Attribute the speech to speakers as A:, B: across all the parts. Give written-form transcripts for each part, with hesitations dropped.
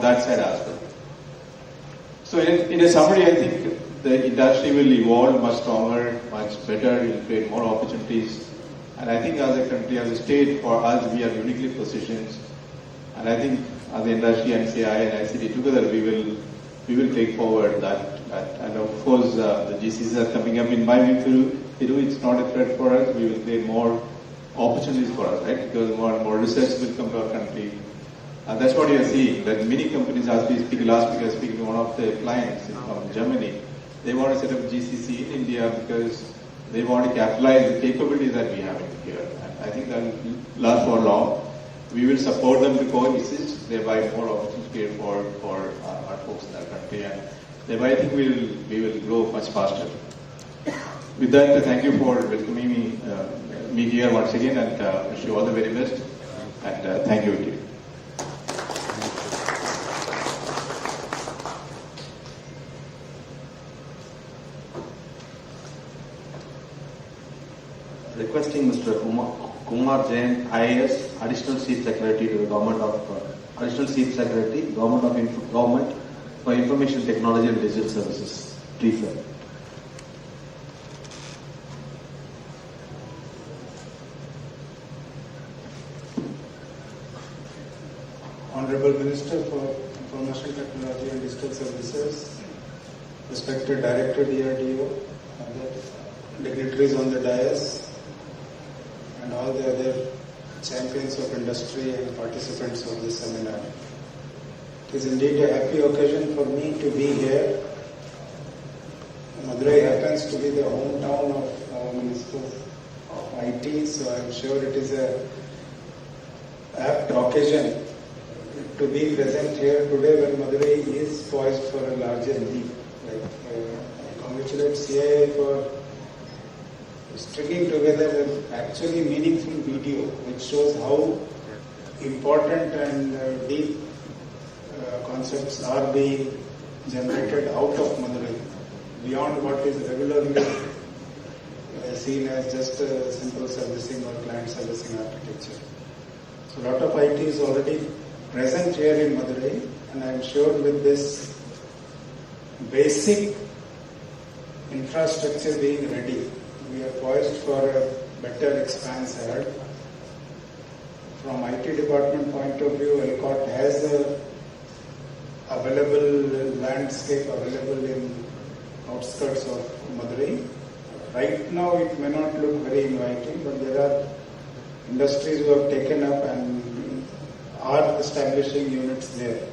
A: that side as well. So in a summary, I think the industry will evolve much stronger, much better, it will create more opportunities. And I think as a country, as a state, for us, we are uniquely positioned. And I think as the industry, NCI and ICT together, we will take forward that. And of course, the GCCs are coming up. In my view, it's not a threat for us. We will create more opportunities for us, right? Because more and more research will come to our country. And that's what we are seeing. That many companies, as we speak, last week I was speaking to one of the clients from Germany. They want to set up GCC in India because they want to capitalize the capabilities that we have in here. And I think that will last for long. We will support them to coexist, thereby more opportunities for our folks in our country. And thereby I think we will grow much faster. With that, thank you for welcoming me here once again, and wish you all the very best. And thank you.
B: Requesting Mr. Kumar Jain, IAS, Additional Chief Secretary to the Government for Information Technology and Digital Services. Please, sir.
C: Honorable Minister for Information Technology and Digital Services, respected Director DRDO, other dignitaries on the dais, and all the other champions of industry and participants of this seminar. It is indeed a happy occasion for me to be here. Madurai happens to be the hometown of our Minister of IT, so I am sure it is a apt occasion to be present here today when Madurai is poised for a larger leap. I congratulate CIA for stringing together an actually meaningful video which shows how important and deep concepts are being generated out of Madurai, beyond what is regularly seen as just a simple servicing or client servicing architecture. So a lot of IT is already present here in Madurai, and I am sure with this basic infrastructure being ready, we are poised for a better expanse ahead. From IT department point of view, ELCOT has a available landscape available in outskirts of Madurai. Right now it may not look very inviting, but there are industries who have taken up and are establishing units there.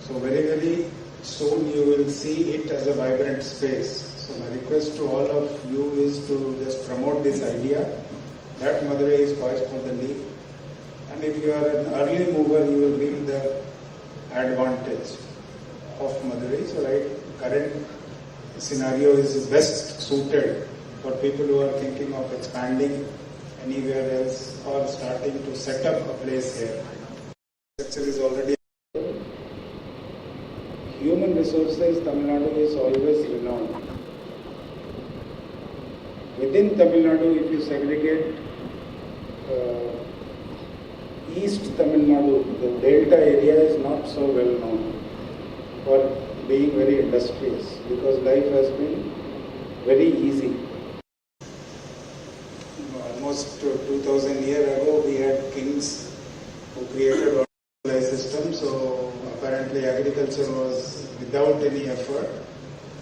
C: So very soon you will see it as a vibrant space. So my request to all of you is to just promote this idea that Madurai is poised for the leap. And if you are an early mover, you will reap the advantage of Madurai. So current scenario is best suited for people who are thinking of expanding anywhere else or starting to set up a place here. Structure is already. Human resources, Tamil Nadu is always renowned. Within Tamil Nadu, if you segregate East Tamil Nadu, the Delta area is not so well known for being very industrious because life has been very easy. Almost 2000 years ago, we had kings who created organized system, so apparently agriculture was without any effort.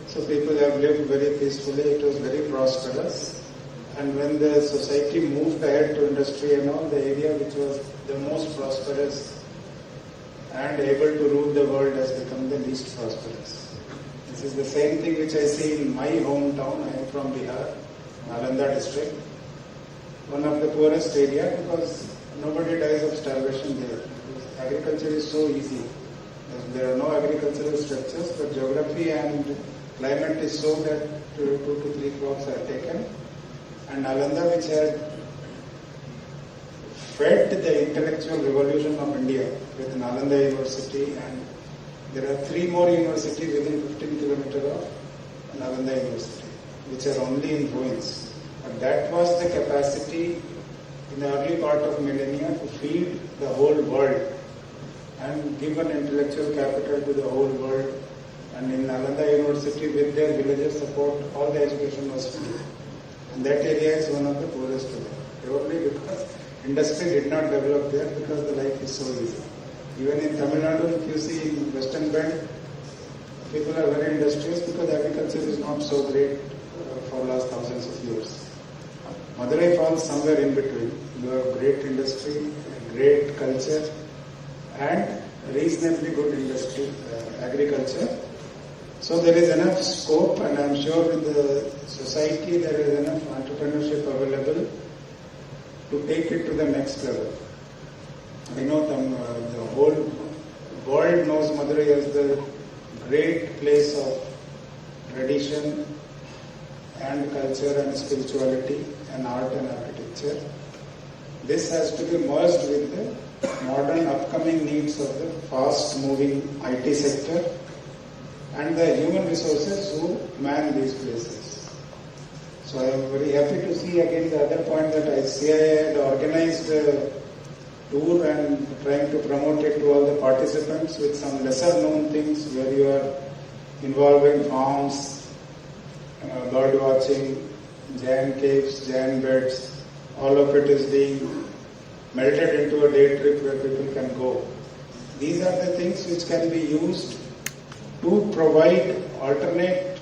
C: So people have lived very peacefully, it was very prosperous. And when the society moved ahead to industry and all, the area which was the most prosperous and able to rule the world has become the least prosperous. This is the same thing which I see in my hometown. I am from Bihar, Nalanda district. One of the poorest area because nobody dies of starvation there. Agriculture is so easy. There are no agricultural structures, but geography and climate is so that 2 to 3 crops are taken. And Nalanda, which had fed the intellectual revolution of India with Nalanda University, and there are 3 more universities within 15 kilometers of Nalanda University, which are only in ruins. But that was the capacity in the early part of millennia to feed the whole world. and give an intellectual capital to the whole world. And in Nalanda University, with their villagers' support, all the education was free. And that area is one of the poorest today. Probably because industry did not develop there, because the life is so easy. Even in Tamil Nadu, if you see in Western Belt, people are very industrious because agriculture is not so great for last thousands of years. Madurai falls somewhere in between. You have great industry, great culture, and reasonably good industry, agriculture. So there is enough scope, and I am sure in the society there is enough entrepreneurship available to take it to the next level. I know the whole world knows Madurai as the great place of tradition and culture and spirituality and art and architecture. This has to be merged with the modern upcoming needs of the fast moving IT sector and the human resources who man these places. So I am very happy to see again the other point that ICI had organized a tour and trying to promote it to all the participants with some lesser known things where you are involving farms, bird watching, Jain caves, Jain beds, all of it is being melted into a day trip where people can go. These are the things which can be used to provide alternate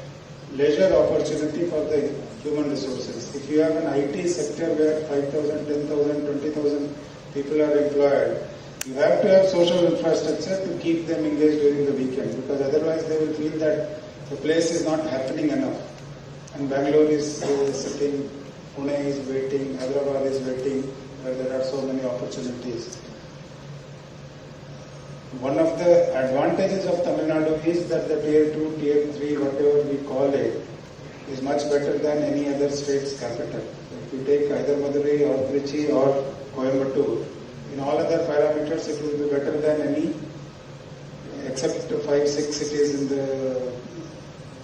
C: leisure opportunity for the human resources. If you have an IT sector where 5,000, 10,000, 20,000 people are employed, you have to have social infrastructure to keep them engaged during the weekend, because otherwise they will feel that the place is not happening enough. And Bangalore is sitting, Pune is waiting, Hyderabad is waiting, where there are so many opportunities. One of the advantages of Tamil Nadu is that the tier 2, tier 3, whatever we call it, is much better than any other state's capital. If you take either Madurai or Trichy or Coimbatore, in all other parameters it will be better than any, except 5-6 cities in the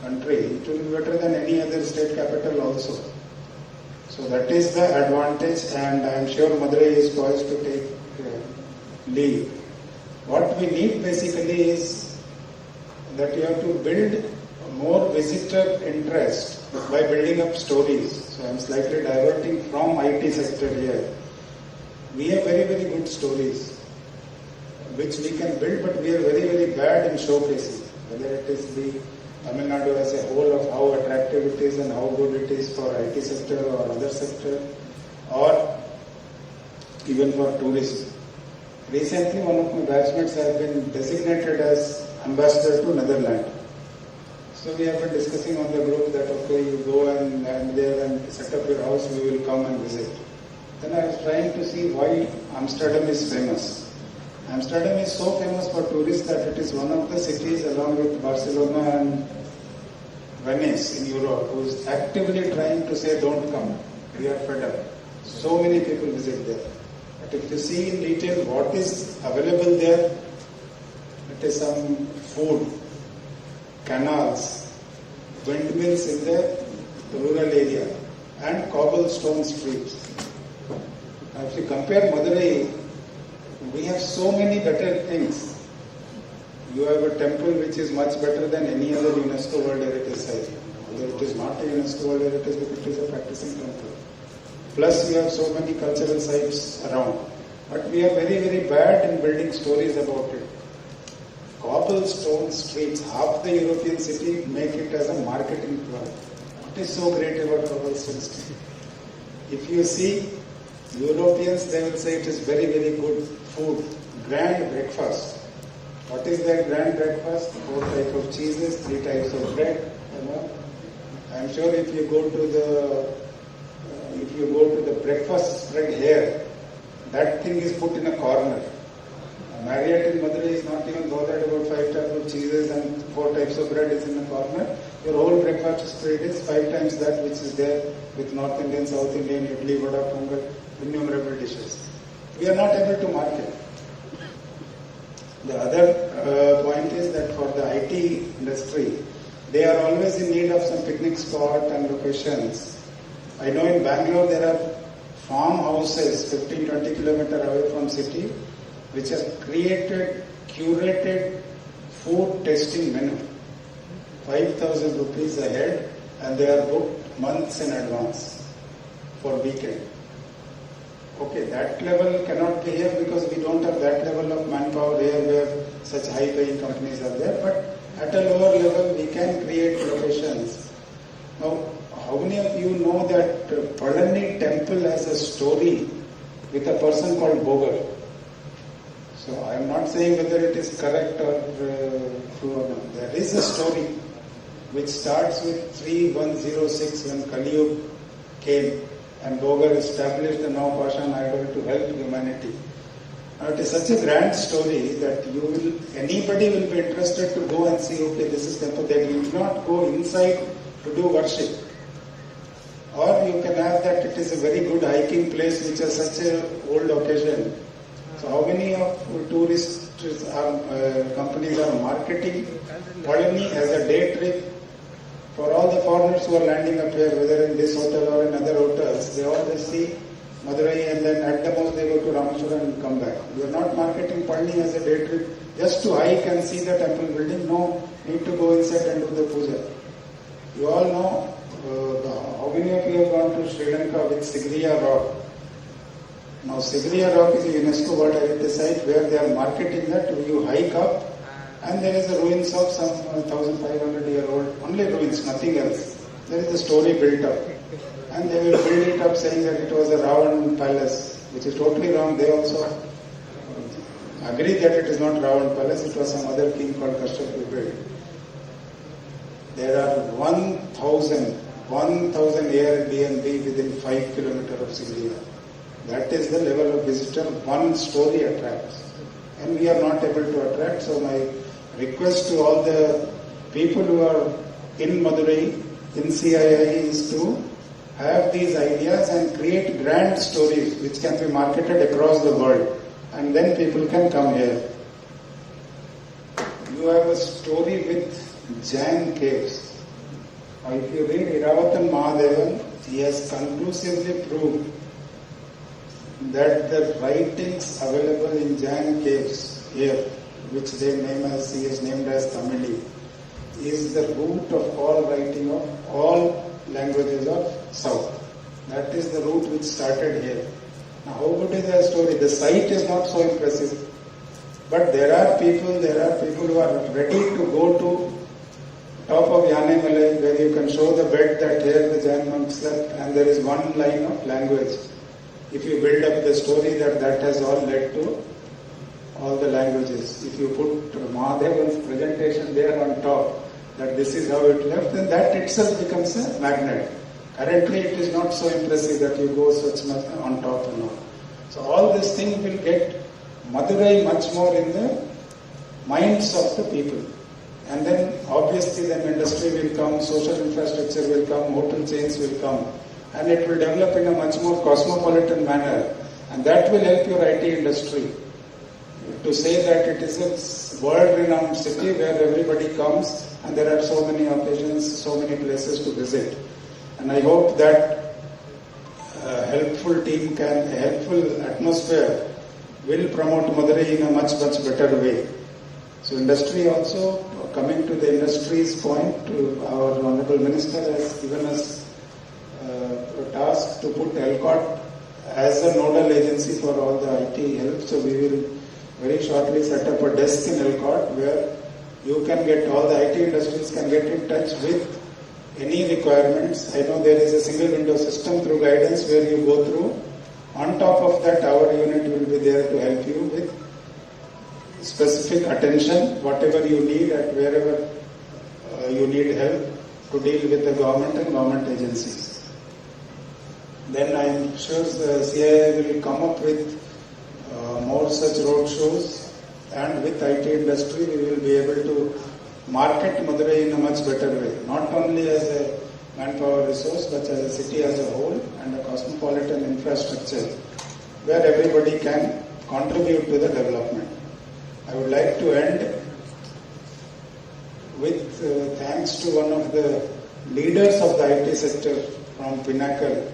C: country. It will be better than any other state capital also. So that is the advantage, and I am sure Madurai is poised to take lead. What we need basically is that you have to build more visitor interest by building up stories. So I am slightly diverting from IT sector here. We have very, very good stories which we can build, but we are very, very bad in showcasing. Whether it is the Tamil Nadu as a whole of how attractive it is and how good it is for IT sector or other sector, or even for tourism. Recently, one of my batchmates has been designated as ambassador to Netherlands. So we have been discussing on the group that okay, you go and land there and set up your house, we will come and visit. Then I was trying to see why Amsterdam is famous. Amsterdam is so famous for tourists that it is one of the cities along with Barcelona and Venice in Europe who is actively trying to say don't come, we are fed up. So many people visit there. But if you see in detail what is available there, it is some food, canals, windmills in the rural area and cobblestone streets. Now if you compare Madurai, we have so many better things. You have a temple which is much better than any other UNESCO World Heritage Site. Although it is not a UNESCO World Heritage, but it is a practicing temple. Plus you have so many cultural sites around. But we are very, very bad in building stories about it. Cobblestone streets, half the European city make it as a marketing ploy. What is so great about cobblestone street? If you see Europeans, they will say it is very, very good food, grand breakfast. What is that grand breakfast? 4 types of cheeses, 3 types of bread. I am sure if you go to the breakfast spread here, that thing is put in a corner. Marriott in Madurai is not even bothered about 5 types of cheeses and 4 types of bread is in a corner. Your whole breakfast spread is 5 times that which is there with North Indian, South Indian, Idli, Vada, Pongal, innumerable dishes. We are not able to market. The other point is that for the IT industry, they are always in need of some picnic spot and locations. I know in Bangalore there are farmhouses 15-20 kilometers away from city which are created curated food tasting menu. 5,000 rupees a head, and they are booked months in advance for weekend. Okay, that level cannot be here because we don't have that level of manpower here where such high-paying companies are there. But at a lower level, we can create locations. Now, how many of you know that Palani temple has a story with a person called Bogar? So I am not saying whether it is correct or true or not. There is a story which starts with 3106 when Kali came and Bogar established the Navapashan idol to help humanity. Now it is such a grand story that anybody will be interested to go and see, okay, this is temple. They need not go inside to do worship. Or you can have that it is a very good hiking place which has such an old occasion. So how many of tourist companies are marketing Palani as a day trip? For all the foreigners who are landing up here, whether in this hotel or in other hotels, they always see Madurai and then at the most they go to Rameshwaram and come back. We are not marketing Palani as a day trip just to hike and see the temple building. No, need to go inside and do the puja. You all know, how many of you have gone to Sri Lanka with Seithigal Rock? Now Seithigal Rock is a UNESCO World Heritage Site where they are marketing that you hike up and there is a ruins of some 1,500-year-old, only ruins, nothing else. There is a story built up. And they will build it up saying that it was a Ravan palace, which is totally wrong. They also agree that it is not Ravan palace, it was some other king called Kashyap who built. There are 1,000 Airbnb within 5 kilometers of Seithigal. That is the level of visitor one story attracts. And we are not able to attract, so my request to all the people who are in Madurai, in CII is to have these ideas and create grand stories which can be marketed across the world and then people can come here. You have a story with Jain caves. Now if you read Iravatan Mahadevan, he has conclusively proved that the writings available in Jain caves here, which he has named as Tamili, is the root of all writing of all languages of South. That is the root which started here. Now how good is the story? The site is not so impressive, but there are people who are ready to go to top of Yane Malay where you can show the bed that here the Jain monks slept and there is one line of language. If you build up the story that has all led to all the languages, if you put Mahadevan's presentation there on top, that this is how it left, then that itself becomes a magnet. Currently it is not so impressive that you go such much on top and all. So all this thing will get Madurai much more in the minds of the people. And then obviously then industry will come, social infrastructure will come, hotel chains will come. And it will develop in a much more cosmopolitan manner. And that will help your IT industry to say that it is a world-renowned city where everybody comes and there are so many occasions, so many places to visit. And I hope that a helpful atmosphere will promote Madurai in a much, much better way. So industry also, coming to the industry's point, our Honorable Minister has given us a task to put ELCOT as a nodal agency for all the IT help. So we will very shortly set up a desk in ELCOT where you can get, all the IT industries can get in touch with any requirements. I know there is a single window system through guidance where you go through. On top of that, our unit will be there to help you with specific attention, whatever you need at wherever you need help to deal with the government and government agencies. Then I am sure the CII will come up with more such road shows, and with IT industry we will be able to market Madurai in a much better way, not only as a manpower resource but as a city as a whole and a cosmopolitan infrastructure where everybody can contribute to the development. I would like to end with thanks to one of the leaders of the IT sector from Pinnacle,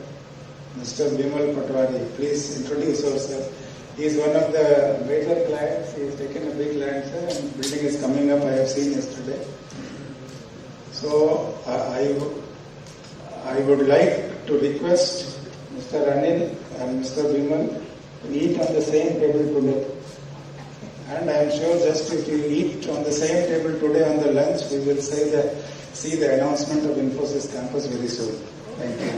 C: Mr. Bimal Patwari. Please introduce yourself. He is one of the major clients. He has taken a big land, sir, and building is coming up. I have seen yesterday. So I would like to request Mr. Anil and Mr. Vimal to eat on the same table today. And I am sure just if you eat on the same table today on the lunch, we will see the announcement of Infosys campus very soon. Thank you.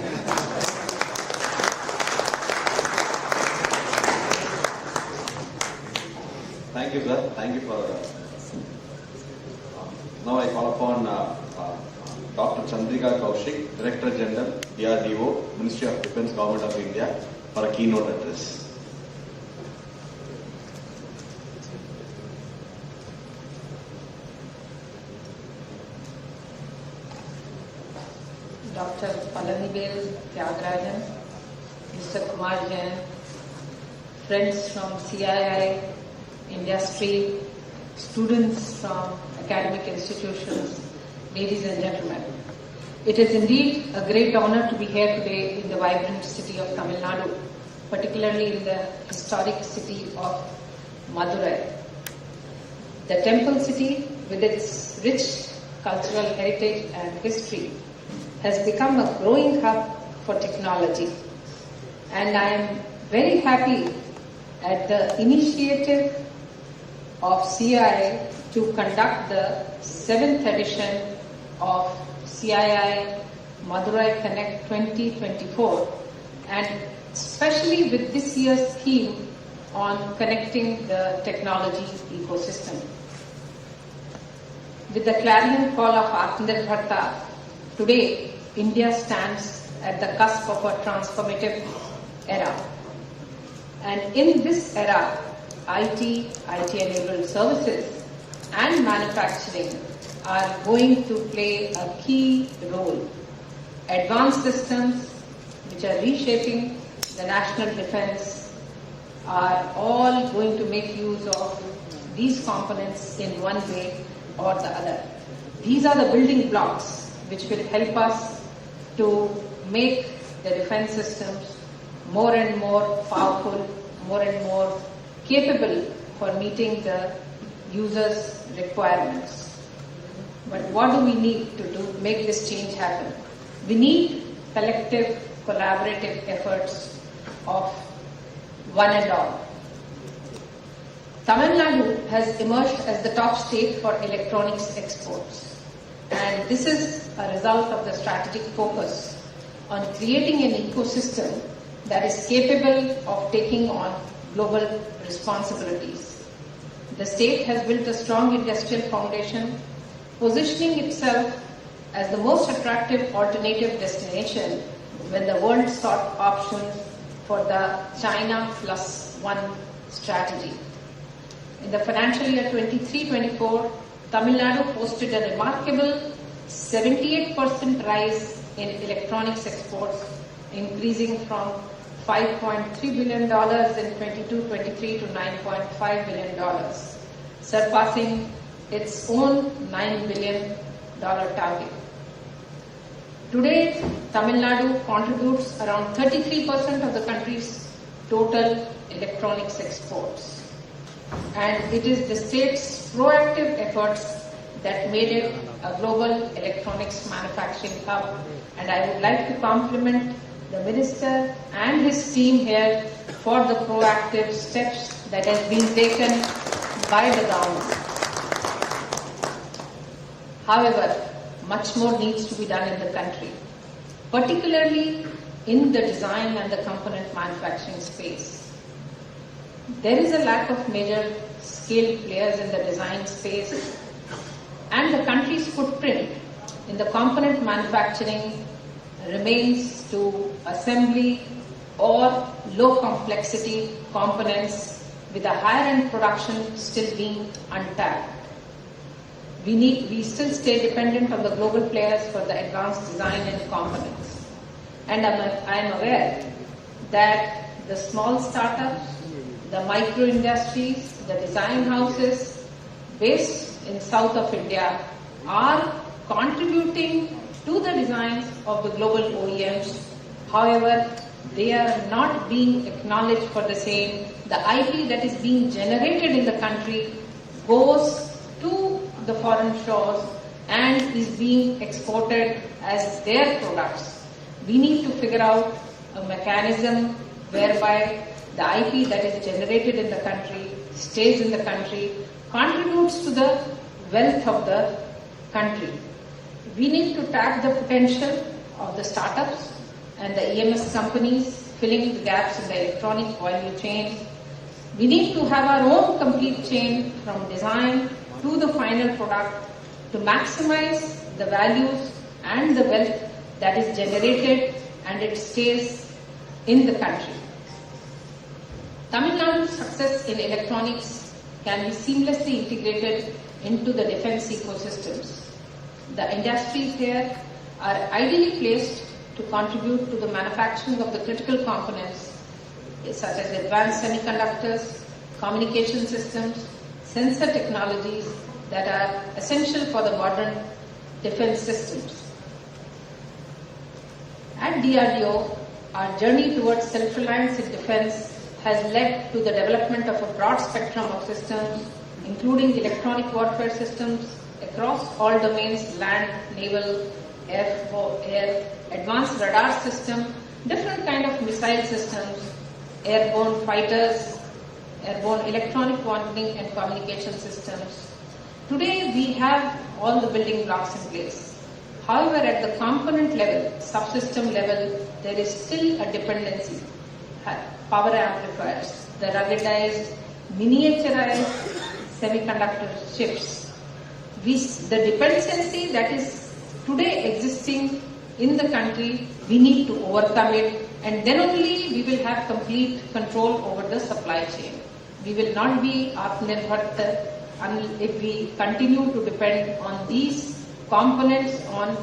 B: Thank you, sir. Thank you for. Now I call upon Dr. Chandrika Kaushik, Director General, DRDO, Ministry of Defence, Government of India, for a keynote address.
D: Dr. Palanivel Thiaga Rajan, Mr. Kumar Jain, friends from CII, industry, students from academic institutions, ladies and gentlemen. It is indeed a great honor to be here today in the vibrant city of Tamil Nadu, particularly in the historic city of Madurai. The temple city, with its rich cultural heritage and history, has become a growing hub for technology. And I am very happy at the initiative of CII to conduct the 7th edition of CII Madurai Connect 2024, and especially with this year's theme on connecting the technology ecosystem. With the clarion call of Atmanirbharta, today India stands at the cusp of a transformative era. And in this era, IT-enabled services and manufacturing are going to play a key role. Advanced systems which are reshaping the national defense are all going to make use of these components in one way or the other. These are the building blocks which will help us to make the defense systems more and more powerful, more and more capable for meeting the users' requirements. But what do we need to do make this change happen? We need collective, collaborative efforts of one and all. Tamil Nadu has emerged as the top state for electronics exports. And this is a result of the strategic focus on creating an ecosystem that is capable of taking on global responsibilities. The state has built a strong industrial foundation, positioning itself as the most attractive alternative destination when the world sought options for the China Plus One strategy. In the financial year 23-24, Tamil Nadu posted a remarkable 78% rise in electronics exports, increasing from $5.3 billion in 22-23 to $9.5 billion, surpassing its own $9 billion target. Today, Tamil Nadu contributes around 33% of the country's total electronics exports. And it is the state's proactive efforts that made it a global electronics manufacturing hub. And I would like to compliment the Minister and his team here for the proactive steps that has been taken by the government. However, much more needs to be done in the country, particularly in the design and the component manufacturing space. There is a lack of major scale players in the design space, and the country's footprint in the component manufacturing remains to assembly or low complexity components with a higher end production still being untapped. We still stay dependent on the global players for the advanced design and components. And I am aware that the small startups, the micro industries, the design houses based in south of India are contributing to the designs of the global OEMs. However, they are not being acknowledged for the same. The IP that is being generated in the country goes to the foreign shores and is being exported as their products. We need to figure out a mechanism whereby the IP that is generated in the country stays in the country, contributes to the wealth of the country. We need to tap the potential of the startups and the EMS companies filling the gaps in the electronic value chain. We need to have our own complete chain from design to the final product to maximize the values and the wealth that is generated and it stays in the country. Tamil Nadu's success in electronics can be seamlessly integrated into the defense ecosystems. The industries here are ideally placed to contribute to the manufacturing of the critical components such as advanced semiconductors, communication systems, sensor technologies that are essential for the modern defense systems. At DRDO, our journey towards self-reliance in defense has led to the development of a broad spectrum of systems, including electronic warfare systems across all domains: land, naval, air, advanced radar system, different kind of missile systems, airborne fighters, airborne electronic warning and communication systems. Today we have all the building blocks in place. However, at the component level, subsystem level, there is still a dependency. Power amplifiers, the ruggedized, miniaturized semiconductor chips. The dependency that is today existing in the country, we need to overcome it, and then only we will have complete control over the supply chain. We will not be Atmanirbhar if we continue to depend on these components on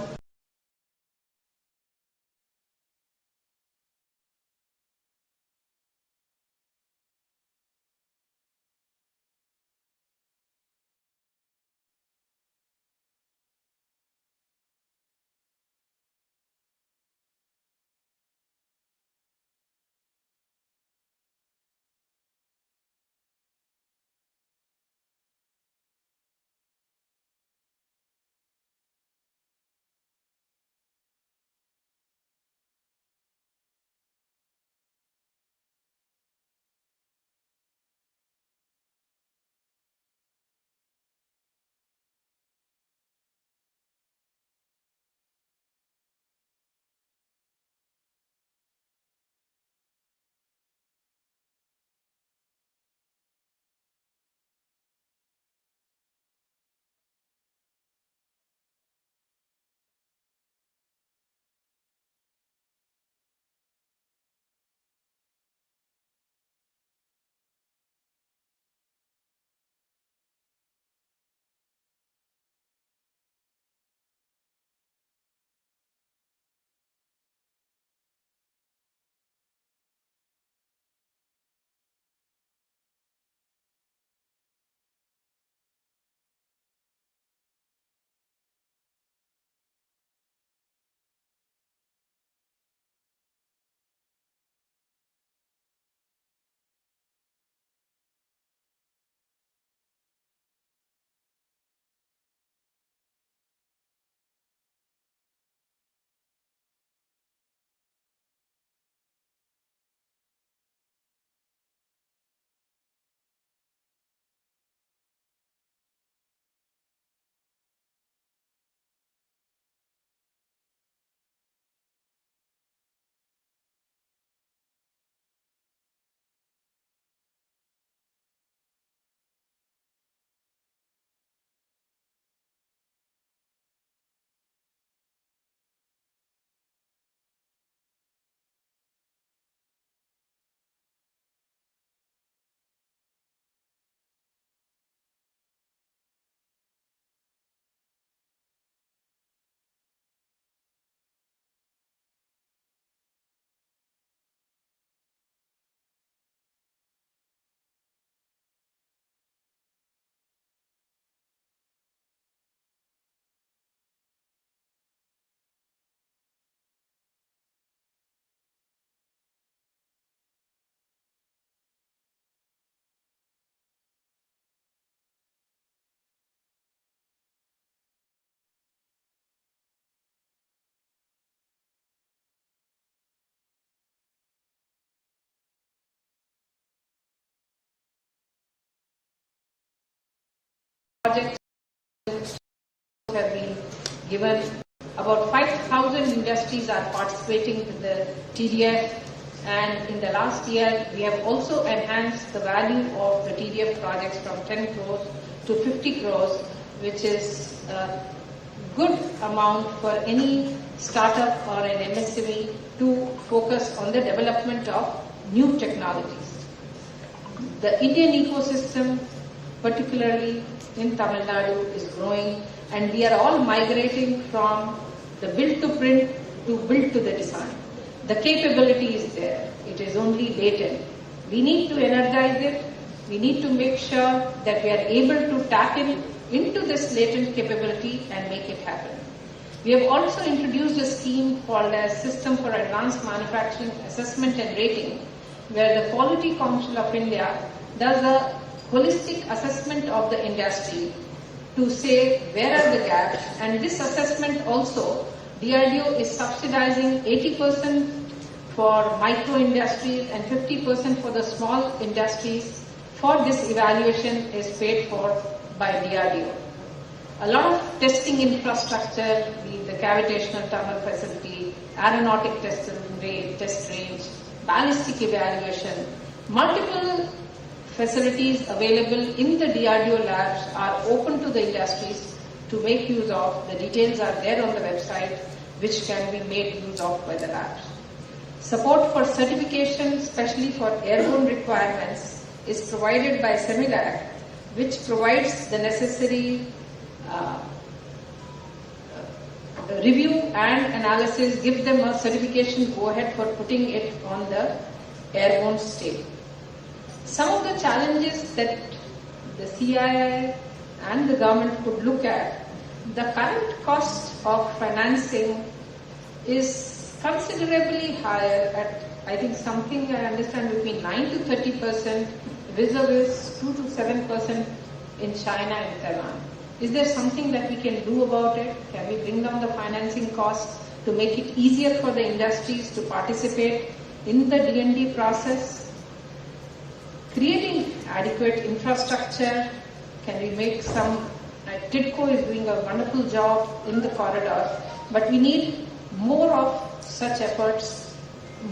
D: projects have been given. About 5,000 industries are participating in the TDF, and in the last year we have also enhanced the value of the TDF projects from 10 crores to 50 crores, which is a good amount for any startup or an MSME to focus on the development of new technologies. The Indian ecosystem, particularly in Tamil Nadu, is growing, and we are all migrating from the build to print to build to the design. The capability is there. It is only latent. We need to energize it. We need to make sure that we are able to tap into this latent capability and make it happen. We have also introduced a scheme called as System for Advanced Manufacturing Assessment and Rating, where the Quality Council of India does a holistic assessment of the industry to say where are the gaps, and this assessment also DRDO is subsidizing 80% for micro industries and 50% for the small industries. For this evaluation is paid for by DRDO. A lot of testing infrastructure, the gravitational tunnel facility, aeronautic test range, ballistic evaluation, multiple facilities available in the DRDO labs are open to the industries to make use of. The details are there on the website, which can be made use of by the labs. Support for certification, especially for airborne requirements, is provided by CEMILAC, which provides the necessary review and analysis, give them a certification go-ahead for putting it on the airborne state. Some of the challenges that the CII and the government could look at, the current cost of financing is considerably higher at, I think something I understand between 9 to 30%, vis-a-vis 2 to 7% in China and Taiwan. Is there something that we can do about it? Can we bring down the financing costs to make it easier for the industries to participate in the D&D process? Creating adequate infrastructure, can we make some, TIDCO is doing a wonderful job in the corridor, but we need more of such efforts,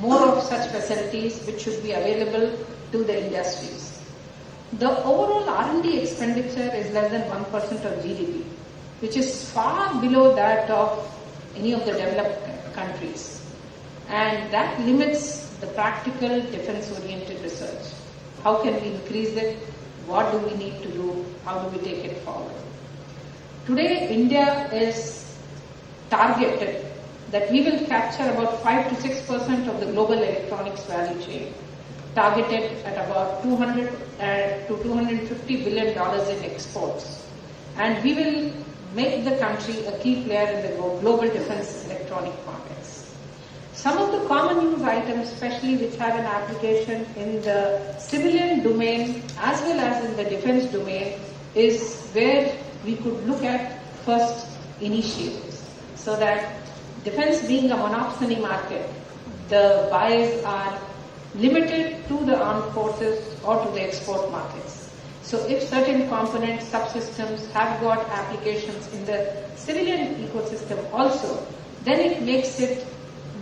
D: more of such facilities which should be available to the industries. The overall R&D expenditure is less than 1% of GDP, which is far below that of any of the developed countries. And that limits the practical defense-oriented research. How can we increase it? What do we need to do? How do we take it forward? Today, India is targeted that we will capture about 5 to 6% of the global electronics value chain, targeted at about $200 to $250 billion in exports. And we will make the country a key player in the global defense electronic markets. Some of the common use items, especially which have an application in the civilian domain as well as in the defense domain, is where we could look at first initiatives, so that defense being a monopsony market, the buys are limited to the armed forces or to the export markets. So if certain components, subsystems have got applications in the civilian ecosystem also, then it makes it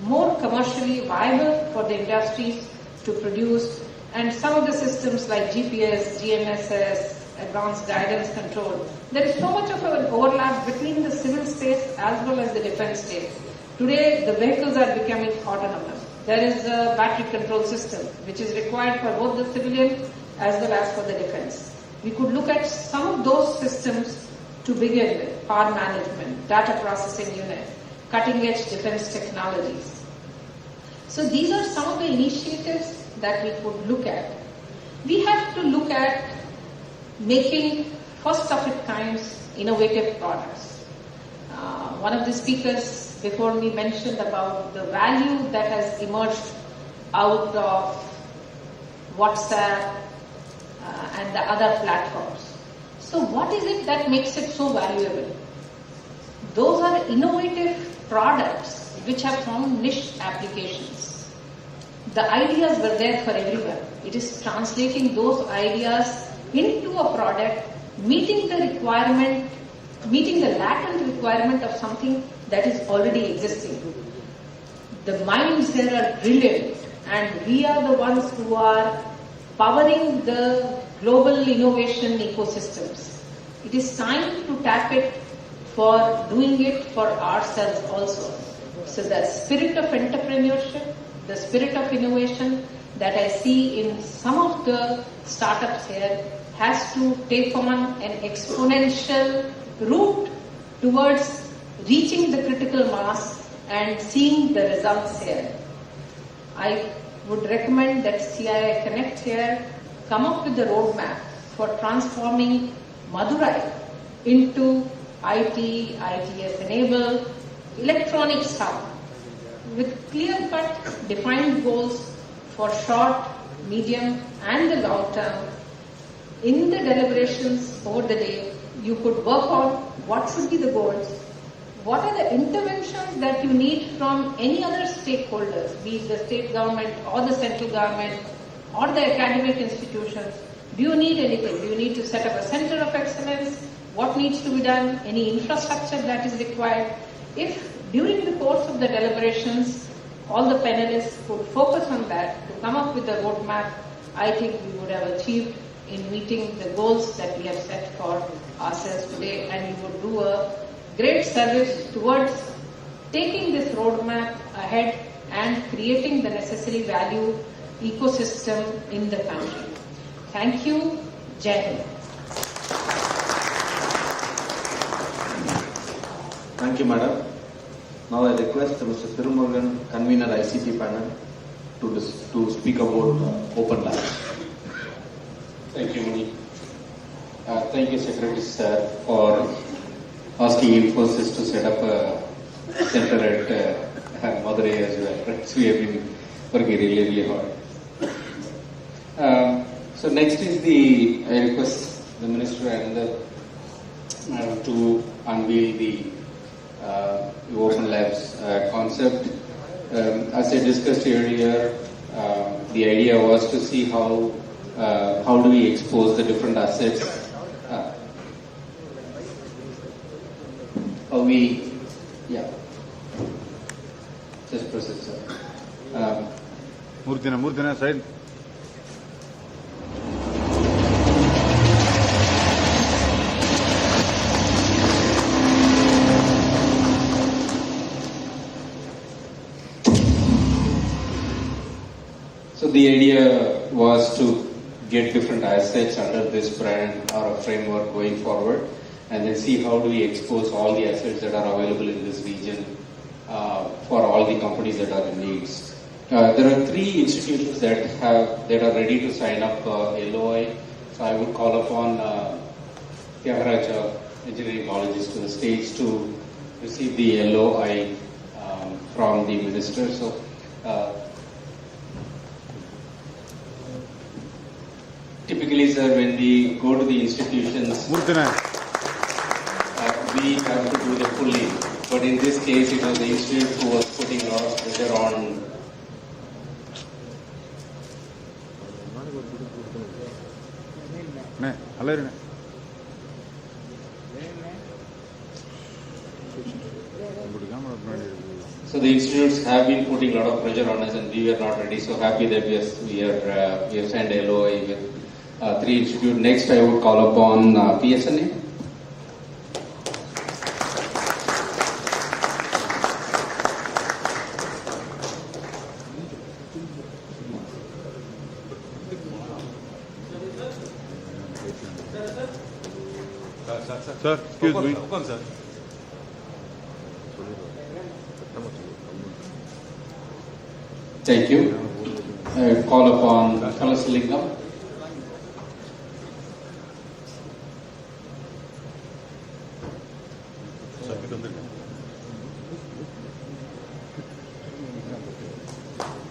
D: more commercially viable for the industries to produce. And some of the systems like GPS, GNSS, advanced guidance control, there is so much of an overlap between the civil space as well as the defense space. Today, the vehicles are becoming autonomous. There is a battery control system which is required for both the civilian as well as for the defense. We could look at some of those systems to begin with: power management, data processing unit, cutting-edge defense technologies. So these are some of the initiatives that we could look at. We have to look at making first of its kind innovative products. One of the speakers before me mentioned about the value that has emerged out of WhatsApp and the other platforms. So what is it that makes it so valuable? Those are innovative products which have found niche applications. The ideas were there for everyone. It is translating those ideas into a product meeting the requirement, meeting the latent requirement of something that is already existing. The minds here are brilliant, and we are the ones who are powering the global innovation ecosystems. It is time to tap it for doing it for ourselves also. So the spirit of entrepreneurship, the spirit of innovation that I see in some of the startups here has to take on an exponential route towards reaching the critical mass and seeing the results here. I would recommend that CII Connect here come up with a roadmap for transforming Madurai into ITS enabled electronics hub with clear-cut defined goals for short, medium and the long term. In the deliberations over the day, you could work on what should be the goals, what are the interventions that you need from any other stakeholders, be it the state government or the central government or the academic institutions. Do you need anything? Do you need to set up a center of excellence? What needs to be done? Any infrastructure that is required? If during the course of the deliberations, all the panelists could focus on that to come up with a roadmap, I think we would have achieved in meeting the goals that we have set for ourselves today, and we would do a great service towards taking this roadmap ahead and creating the necessary value ecosystem in the country. Thank you. Jai Hind.
B: Thank you, Madam. Now I request Mr. Thirumurugan, convener ICT panel, to speak about Open Labs.
E: Thank you, Mani. Thank you, Secretary Sir, for asking Infosys to set up a center at Madurai as well. Right? So we have been working really hard. So next is I request the Minister and the Madam to unveil the Open Labs concept. As I discussed earlier, the idea was to see how do we expose the different assets, just proceed, sir.
F: Murtina, side.
E: So the idea was to get different assets under this brand or a framework going forward, and then see how do we expose all the assets that are available in this region for all the companies that are in needs. There are 3 institutions that are ready to sign up LOI. So I would call upon Thiaga Rajan, engineering technologist, to the stage to receive the LOI from the minister. So. Typically, sir, when we go to the institutions, we have to do the fully. But in this case, it was the institute who was putting a lot of pressure on. So the institutes have been putting a lot of pressure on us, and we were not ready. So happy that we have signed LOI with 3 institutes. Next, I would call upon PSNA.
F: Sir, excuse me. Sir.
E: Thank you. I would call upon Kalasalingam.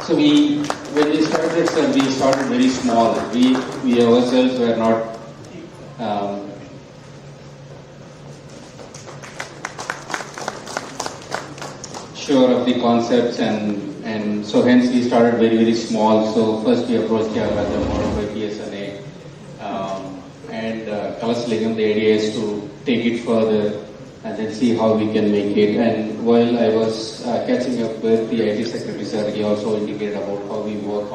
E: So when we started, sir, we started very small. We ourselves were not sure of the concepts, and so hence we started very small. So first we approached Thiaga Rajan, followed by PSNA, and Kalasalingam. The idea is to take it further and then see how we can make it. And while I was catching up with the IT Secretary, sir, he also indicated about how we work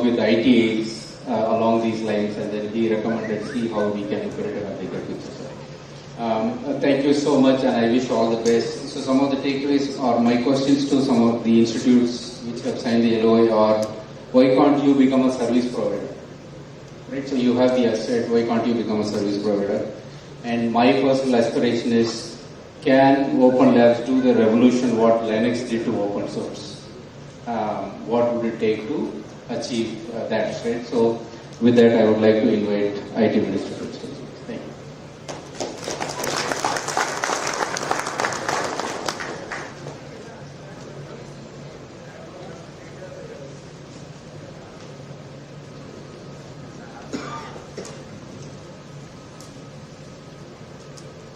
E: with ITAs along these lines, and then he recommended see how we can look at it and take a picture, sir. Thank you so much, and I wish you all the best. So some of the takeaways or my questions to some of the institutes which have signed the LOI are, why can't you become a service provider? Right, so you have the asset, why can't you become a service provider? And my personal aspiration is, can Open Labs do the revolution what Linux did to open source? What would it take to achieve that, right? So with that, I would like to invite IT Minister to speak. Thank you.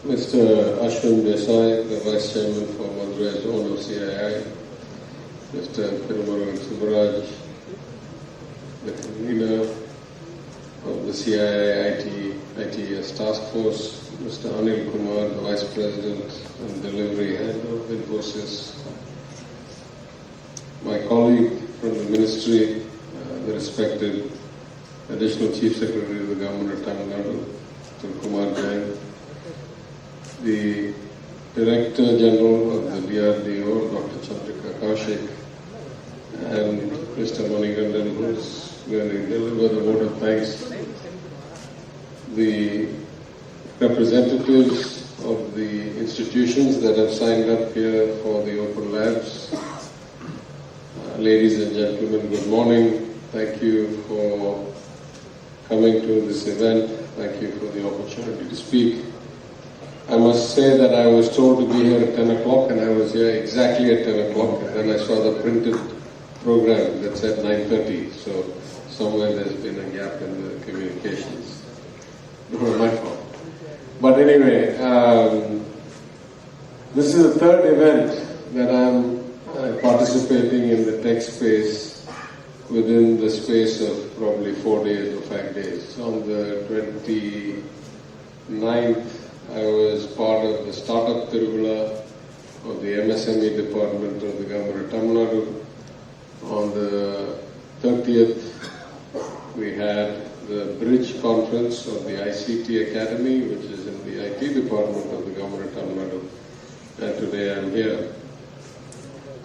G: Mr. Ashwin Desai, the Vice Chairman for Madurai Zone of CII, Mr. Perumaru Subaraj, the convener of the CII ITES Task Force, Mr. Anil Kumar, the Vice President and Delivery Head of Infosys, my colleague from the Ministry, the respected Additional Chief Secretary of the Government of Tamil Nadu, Mr. Kumar Jain, the Director General of the DRDO, Dr. Chandrika Kaushik, and Mr. Manigandan, who is going to deliver the vote of thanks, the representatives of the institutions that have signed up here for the Open Labs. Ladies and gentlemen, good morning. Thank you for coming to this event. Thank you for the opportunity to speak. I must say that I was told to be here at 10 o'clock and I was here exactly at 10 o'clock, and then I saw the printed program that said 9:30, so somewhere there's been a gap in the communications. It was my fault. But anyway, this is the third event that I'm participating in the tech space within the space of probably 4 days or 5 days. On the 29th, I was part of the Startup Tiruvula of the MSME department of the Government of Tamil Nadu. On the 30th, we had the Bridge Conference of the ICT Academy, which is in the IT department of the Government of Tamil Nadu. And today I'm here.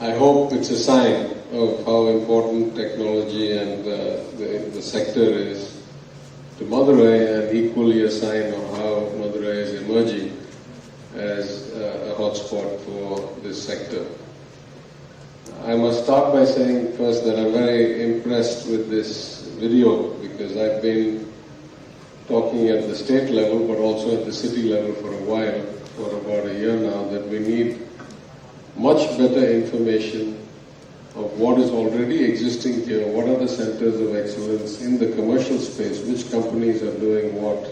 G: I hope it's a sign of how important technology and the sector is to Madurai, and equally a sign of how Madurai is emerging as a hotspot for this sector. I must start by saying first that I'm very impressed with this video, because I've been talking at the state level but also at the city level for a while, for about a year now, that we need much better information of what is already existing here, what are the centers of excellence in the commercial space, which companies are doing what,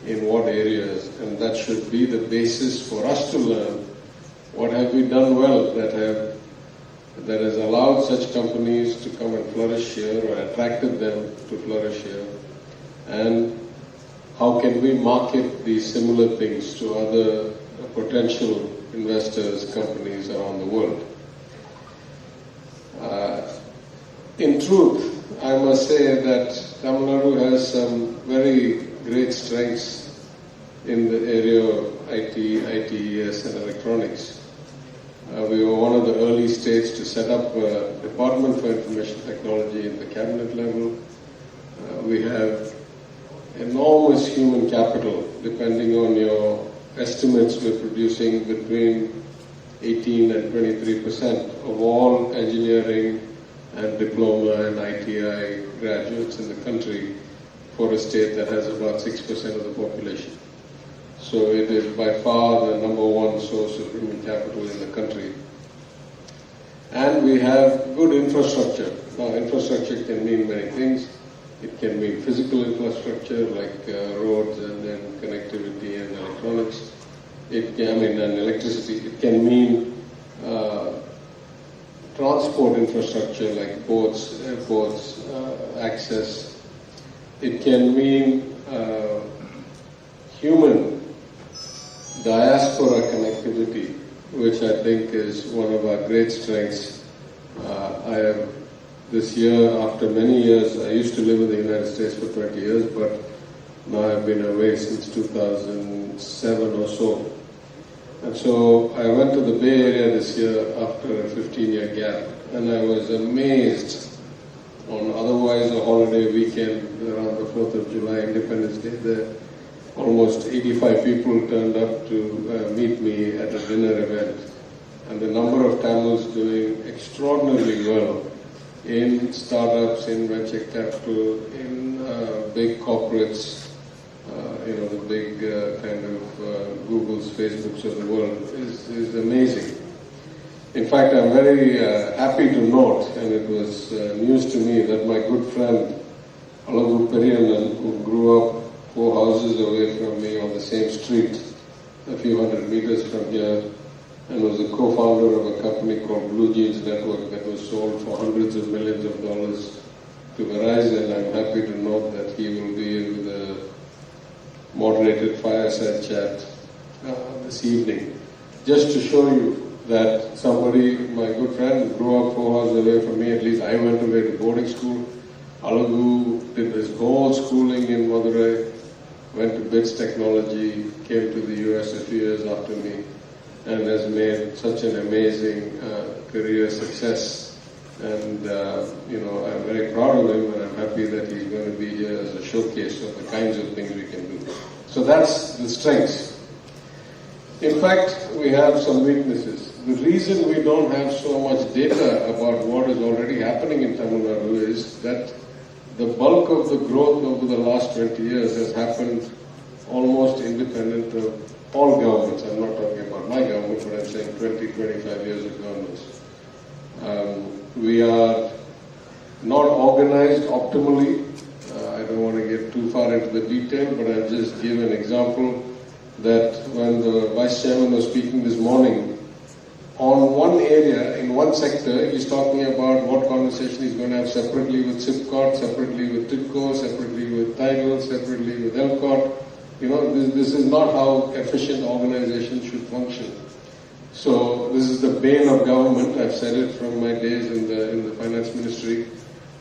G: in what areas, and that should be the basis for us to learn what have we done well that has allowed such companies to come and flourish here or attracted them to flourish here, and how can we market these similar things to other potential investors, companies around the world. In truth, I must say that Tamil Nadu has some very great strengths in the area of IT, ITES and electronics. We were one of the early states to set up a Department for Information Technology at the cabinet level. We have enormous human capital. Depending on your estimates, we're producing between 18 and 23% of all engineering and diploma and ITI graduates in the country, for a state that has about 6% of the population. So it is by far the number one source of human capital in the country. And we have good infrastructure. Now, infrastructure can mean many things. It can mean physical infrastructure like roads and then connectivity and electronics. And electricity. It can mean transport infrastructure like ports, airports, access. It can mean human diaspora connectivity, which I think is one of our great strengths. I have this year, after many years, I used to live in the United States for 20 years, but now I've been away since 2007 or so. And so I went to the Bay Area this year after a 15-year gap, and I was amazed on otherwise a holiday weekend around the 4th of July, Independence Day. There, almost 85 people turned up to meet me at a dinner event, and the number of Tamils doing extraordinarily well in startups, in venture capital, in big corporates, the big kind of Googles, Facebooks of the world is amazing. In fact, I'm very happy to note, and it was news to me, that my good friend Alagu Periyanan, who grew up 4 houses away from me on the same street, a few hundred meters from here, and was a co-founder of a company called Blue Jeans Network that was sold for hundreds of millions of dollars to Verizon. I'm happy to note that he will be in the moderated fireside chat this evening. Just to show you that somebody, my good friend, grew up 4 houses away from me, at least I went away to boarding school. Alagu did his whole schooling in Madurai, went to BITS Technology, came to the US a few years after me, and has made such an amazing career success. And, I'm very proud of him, and I'm happy that he's going to be here as a showcase of the kinds of things we can do. So that's the strengths. In fact, we have some weaknesses. The reason we don't have so much data about what is already happening in Tamil Nadu is that the bulk of the growth over the last 20 years has happened almost independent of all governments. I'm not talking about my government, but I'm saying 20, 25 years of governments. We are not organized optimally. I don't want to get too far into the detail, but I'll just give an example that when the Vice Chairman was speaking this morning, on one area, in one sector, he's talking about what conversation he's going to have separately with SIPCOT, separately with TIDCO, separately with Tidal, separately with ELCOT. This is not how efficient organizations should function. So this is the bane of government. I've said it from my days in the finance ministry,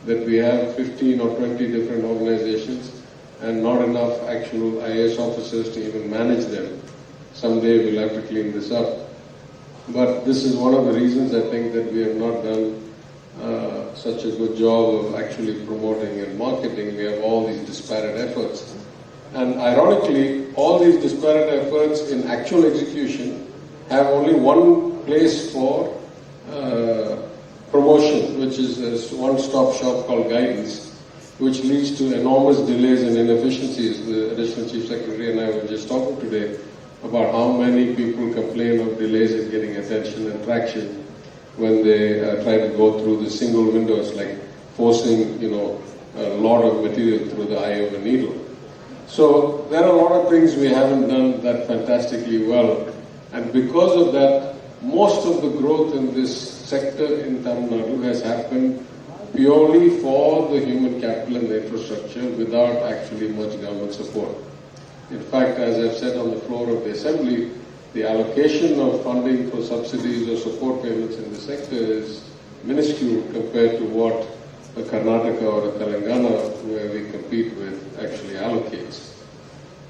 G: that we have 15 or 20 different organizations and not enough actual IAS officers to even manage them. Someday we'll have to clean this up. But this is one of the reasons I think that we have not done such a good job of actually promoting and marketing. We have all these disparate efforts. And ironically, all these disparate efforts in actual execution have only one place for promotion, which is this one-stop shop called guidance, which leads to enormous delays and inefficiencies. The Additional Chief Secretary and I were just talking today about how many people complain of delays in getting attention and traction when they try to go through the single windows, like forcing, a lot of material through the eye of a needle. So there are a lot of things we haven't done that fantastically well, and because of that, most of the growth in this sector in Tamil Nadu has happened purely for the human capital and the infrastructure without actually much government support. In fact, as I've said on the floor of the Assembly, the allocation of funding for subsidies or support payments in the sector is minuscule compared to what a Karnataka or a Telangana, where we compete with, actually allocates.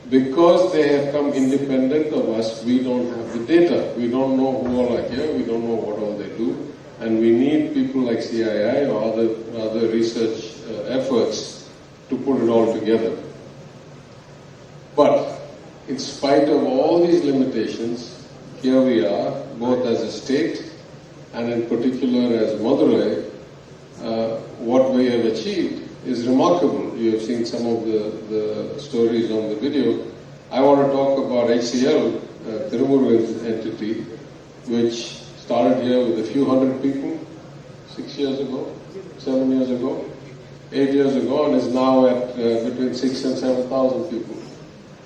G: Because they have come independent of us, we don't have the data. We don't know who all are here, we don't know what all they do, and we need people like CII or other research efforts to put it all together. But in spite of all these limitations, here we are, both as a state and in particular as Madurai. What we have achieved is remarkable. You have seen some of the stories on the video. I want to talk about HCL, Tirumurugan's entity, which started here with a few hundred people 6 years ago, 7 years ago, 8 years ago, and is now at between 6,000 and 7,000 people.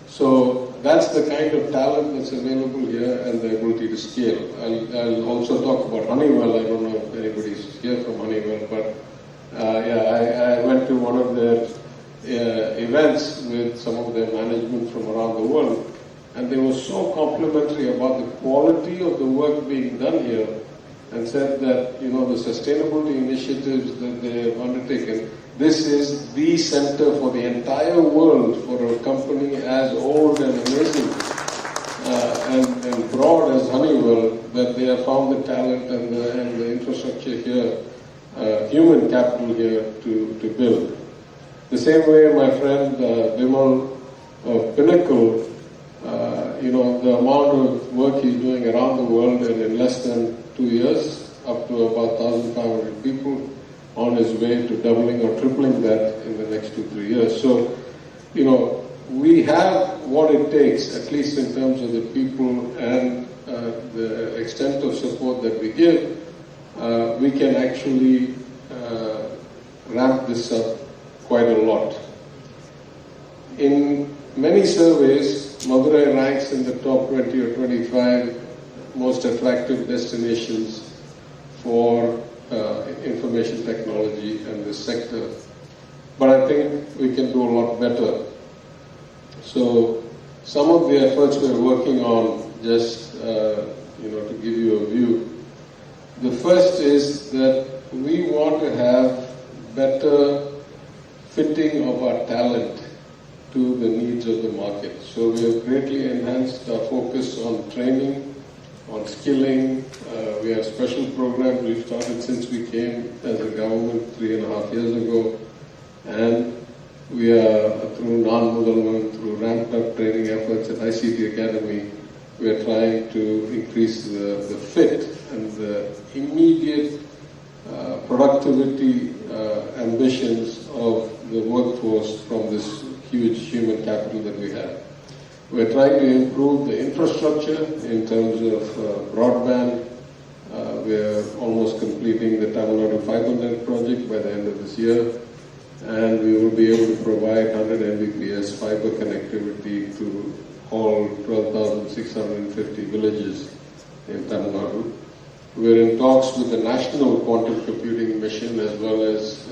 G: So that's the kind of talent that's available here and the ability to scale. I'll also talk about Honeywell. I don't know if anybody's here from Honeywell, but I went to one of their events with some of their management from around the world, and they were so complimentary about the quality of the work being done here, and said that, you know, the sustainability initiatives that they have undertaken, this is the center for the entire world for a company as old and amazing and broad as Honeywell, that they have found the talent and the infrastructure here, human capital here to build. The same way my friend Bimal of Pinnacle, you know, the amount of work he's doing around the world, and in less than 2 years, up to about 1,500 people, on his way to doubling or tripling that in the next 2-3 years. So, you know, we have what it takes, at least in terms of the people and the extent of support that we give. We can actually ramp this up quite a lot. In many surveys, Madurai ranks in the top 20 or 25 most attractive destinations for information technology and this sector. But I think we can do a lot better. So some of the efforts we're working on, just you know, to give you a view. The first is that we want to have better fitting of our talent to the needs of the market. So we have greatly enhanced our focus on training, on skilling. We have special programs we've started since we came as a government 3.5 years ago. And we are, through non-Mudalman, through ramped up training efforts at ICT Academy, we are trying to increase the fit and the immediate productivity ambitions of the workforce from this huge human capital that we have. We're trying to improve the infrastructure in terms of broadband. We're almost completing the Tamil Nadu FiberNet project by the end of this year, and we will be able to provide 100 Mbps fiber connectivity to all 12,650 villages in Tamil Nadu. We're in talks with the National Quantum Computing Mission as well as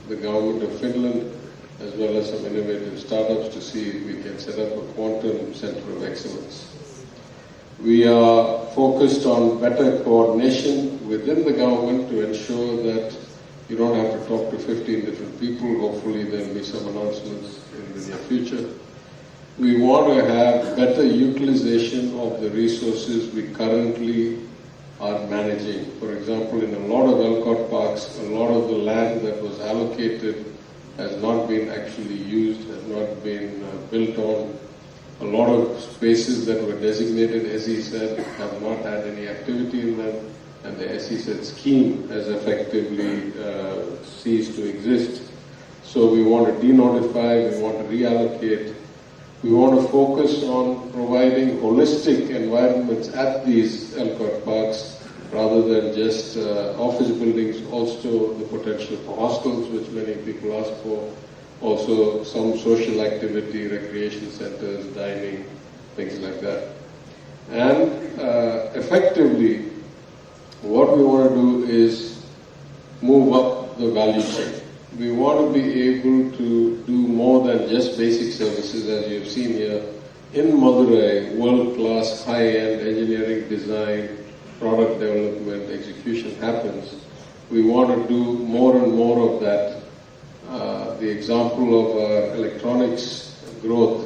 G: the government of Finland, as well as some innovative startups, to see if we can set up a quantum center of excellence. We are focused on better coordination within the government to ensure that you don't have to talk to 15 different people. Hopefully there will be some announcements in the near future. We want to have better utilization of the resources we currently are managing. For example, in a lot of ELCOT parks, a lot of the land that was allocated has not been actually used, has not been built on. A lot of spaces that were designated SEZ have not had any activity in them, and the SEZ scheme has effectively ceased to exist. So we want to denotify, we want to reallocate, we want to focus on providing holistic environments at these ELCOT parks rather than just office buildings, also the potential for hostels, which many people ask for, also some social activity, recreation centers, dining, things like that. And effectively, what we want to do is move up the value chain. We want to be able to do more than just basic services, as you have seen here. In Madurai, world-class, high-end engineering design, product development, execution happens. We want to do more and more of that. The example of our electronics growth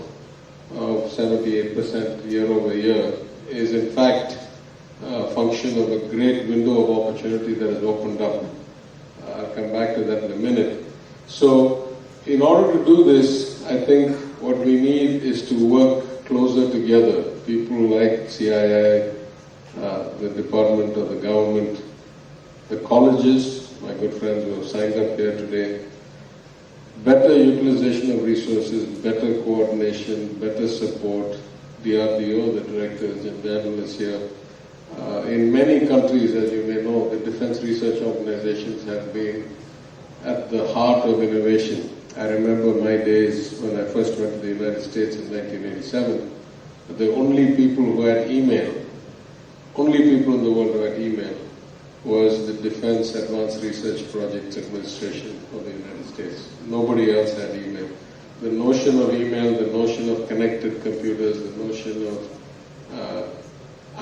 G: of 78% year over year is in fact a function of a great window of opportunity that has opened up. I'll come back to that in a minute. So in order to do this, I think what we need is to work closer together. People like CII, the department or the government, the colleges, my good friends who have signed up here today, better utilization of resources, better coordination, better support. DRDO, the Director General, is here. In many countries, as you may know, the defense research organizations have been at the heart of innovation. I remember my days when I first went to the United States in 1987. The only people who had email, only people in the world who had email, was the Defense Advanced Research Projects Administration of the United States. Nobody else had email. The notion of email, the notion of connected computers, the notion of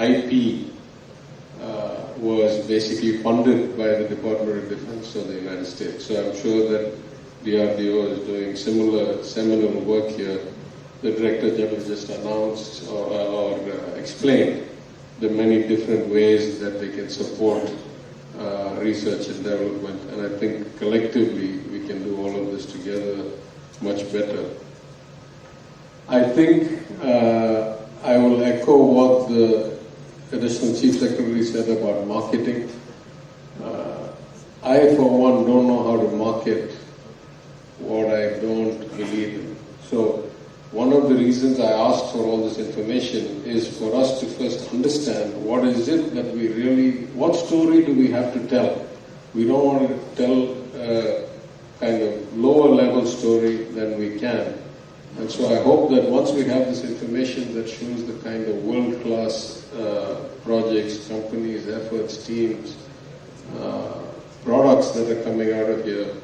G: IP was basically funded by the Department of Defense of the United States. So I'm sure that DRDO is doing similar seminal work here. The Director General just announced or explained the many different ways that they can support research and development, and I think collectively we can do all of this together much better. I think I will echo what the Additional Chief Secretary said about marketing. I, for one, don't know how to market what I don't believe in. So one of the reasons I asked for all this information is for us to first understand what is it that we really, what story do we have to tell? We don't want to tell a kind of lower level story than we can. And so I hope that once we have this information that shows the kind of world-class projects, companies, efforts, teams, products that are coming out of here,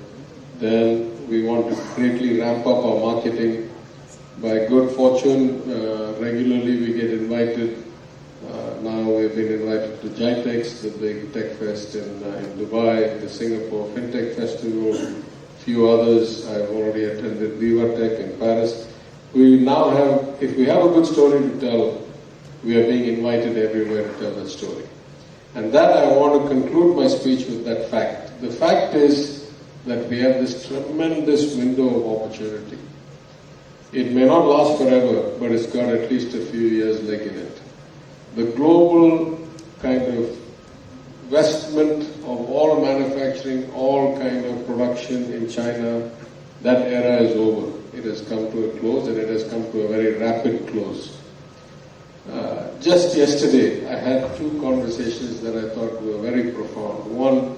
G: then we want to greatly ramp up our marketing. By good fortune, regularly we get invited. Now we've been invited to GITEX, the big tech fest in Dubai, the Singapore FinTech Festival, few others. I've already attended VivaTech in Paris. We now have, if we have a good story to tell, we are being invited everywhere to tell that story. And that I want to conclude my speech with that fact. The fact is that we have this tremendous window of opportunity. It may not last forever, but it's got at least a few years leg in it. The global kind of investment of all manufacturing, all kind of production in China, that era is over. It has come to a close, and it has come to a very rapid close. Just yesterday, I had two conversations that I thought were very profound. One,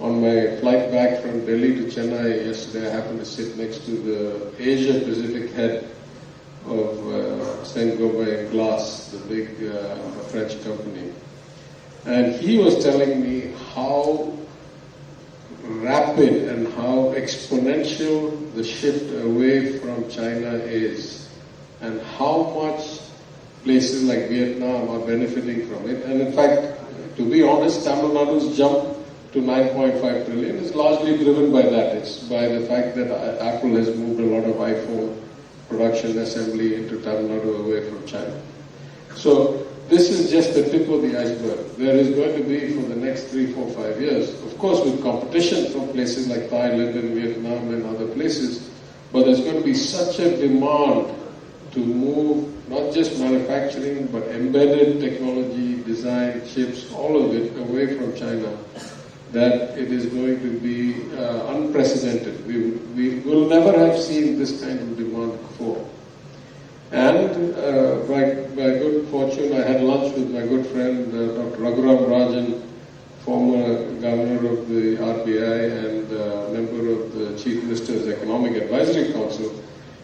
G: on my flight back from Delhi to Chennai yesterday, I happened to sit next to the Asia Pacific head of Saint-Gobain Glass, the big French company. And he was telling me how rapid and how exponential the shift away from China is, and how much places like Vietnam are benefiting from it. And in fact, to be honest, Tamil Nadu's jump to 9.5 trillion is largely driven by that. It's by the fact that Apple has moved a lot of iPhone production assembly into Tamil Nadu away from China. So this is just the tip of the iceberg. There is going to be, for the next 3, 4, 5 years, of course with competition from places like Thailand and Vietnam and other places, but there's going to be such a demand to move not just manufacturing, but embedded technology, design, chips, all of it away from China, that it is going to be unprecedented. We will never have seen this kind of demand before. And by good fortune, I had lunch with my good friend, Dr. Rajan, former governor of the RBI and member of the Chief Minister's Economic Advisory Council.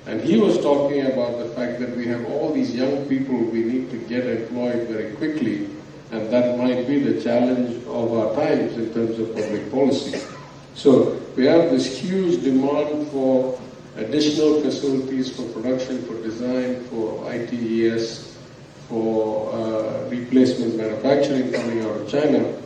G: And he was talking about the fact that we have all these young people we need to get employed very quickly, and that might be the challenge of our times in terms of public policy. So we have this huge demand for additional facilities for production, for design, for ITES, for replacement manufacturing coming out of China.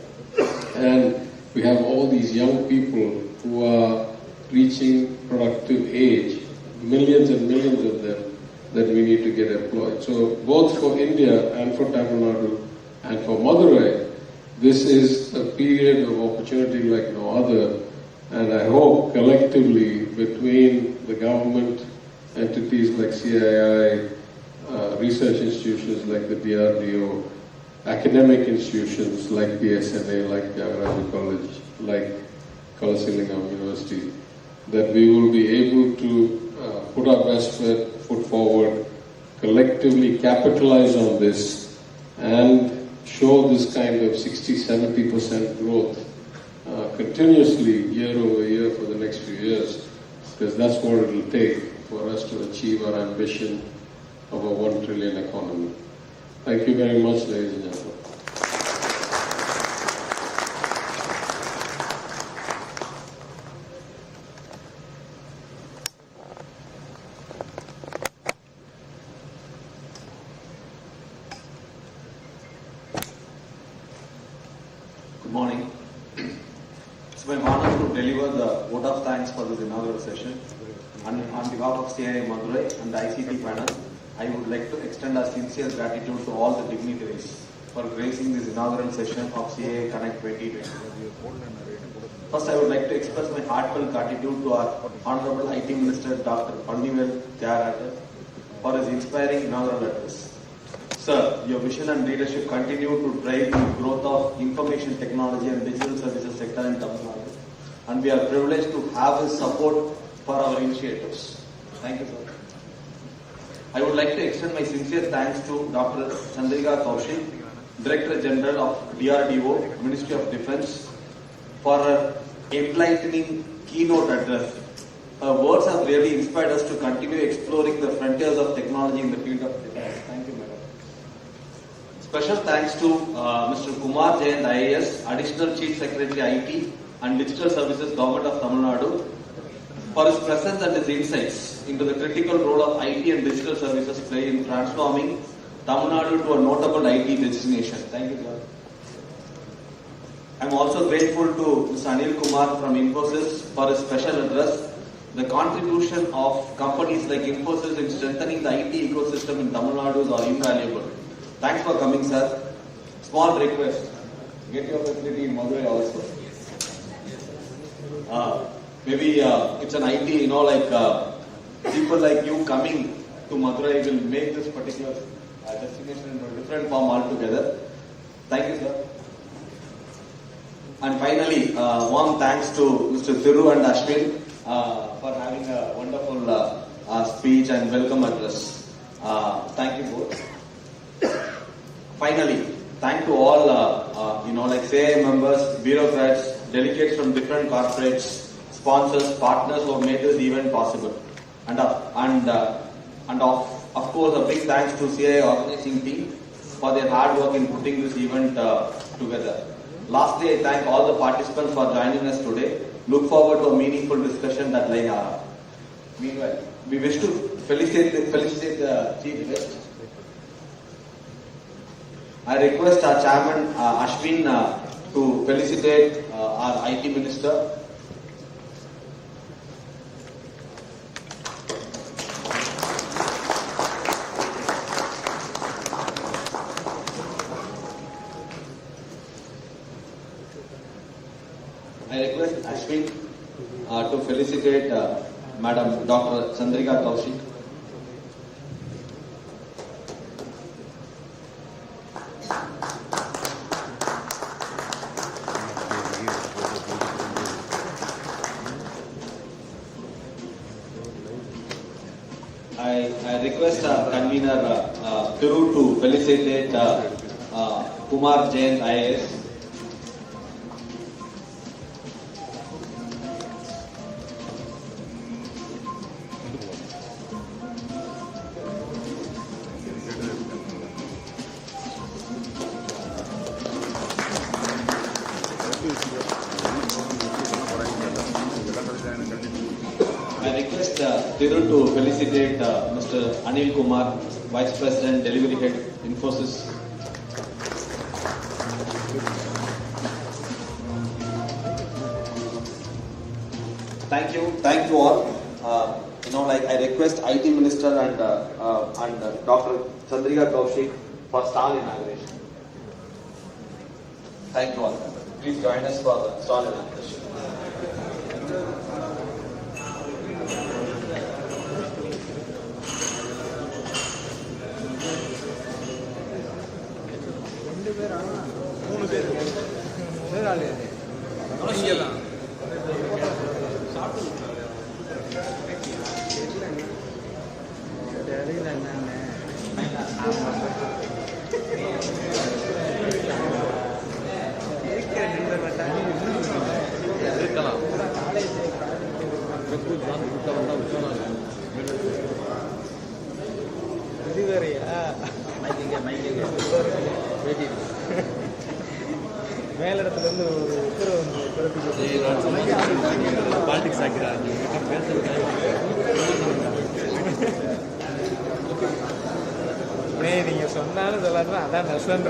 G: And we have all these young people who are reaching productive age, millions and millions of them, that we need to get employed. So both for India and for Tamil Nadu and for Madurai, this is a period of opportunity like no other. And I hope collectively between the government, entities like CII, research institutions like the DRDO, academic institutions like PSNA, like Thiaga Rajan College, like Kalasilingam University, that we will be able to put our best foot forward, collectively capitalize on this, and show this kind of 60-70% growth continuously year over year for the next few years, because that's what it will take for us to achieve our ambition of a 1 trillion economy. Thank you very much, ladies and gentlemen.
B: morning. It's my honor to deliver the vote of thanks for this inaugural session. And on behalf of CII Madurai and the ICT panel, I would like to extend our sincere gratitude to all the dignitaries for gracing this inaugural session of CII Connect 2020. First, I would like to express my heartfelt gratitude to our Honorable IT Minister Dr. Palanivel Thiaga Rajan for his inspiring inaugural address. Sir, your vision and leadership continue to drive the growth of information technology and digital services sector in Tamil Nadu, and we are privileged to have his support for our initiatives. Thank you, sir. I would like to extend my sincere thanks to Dr. Chandrika Kaushik, Director General of DRDO, Ministry of Defence, for her enlightening keynote address. Her words have really inspired us to continue exploring the frontiers of technology in the field of defense. Thank you, madam. Special thanks to Mr. Kumar Jain, IAS, Additional Chief Secretary IT and Digital Services, Government of Tamil Nadu, for his presence and his insights into the critical role of IT and digital services play in transforming Tamil Nadu to a notable IT destination. Thank you, sir. I am also grateful to Mr. Anil Kumar from Infosys for his special address. The contribution of companies like Infosys in strengthening the IT ecosystem in Tamil Nadu are invaluable. Thanks for coming, sir. Small request, get your facility in Madurai also. Maybe it's an IT, people like you coming to Madurai will make this particular destination into a different form altogether. Thank you, sir. And finally, warm thanks to Mr. Thiru and Ashwin for having a wonderful speech and welcome address. Thank you both. Finally, thank to all, CII members, bureaucrats, delegates from different corporates, sponsors, partners who have made this event possible. And of course, a big thanks to CII organizing team for their hard work in putting this event together. Lastly, I thank all the participants for joining us today. Look forward to a meaningful discussion that lies ahead. Meanwhile, we wish to felicitate the chief guest. I request our chairman Ashwin to felicitate our IT minister. I request Ashwin to felicitate Madam Dr. Chandrika Kaushik. I request convener Thiru to felicitate Kumar Jain, IAS. I request Thiru to felicitate Mr. Anil Kumar, Vice President, Delivery Head, Infosys. Thank you all. I request IT Minister and Dr. Chandrika Kaushik for stall inauguration. Thank you all. Please join us for the stall inauguration.
H: மேலிடத்துல இருந்து ஒரு politics ஆக்கிறாங்க நீங்க சொன்னாலும் சொல்லாதுன்னா அதான் நஷ்டன்ற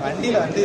H: வண்டியில் வந்து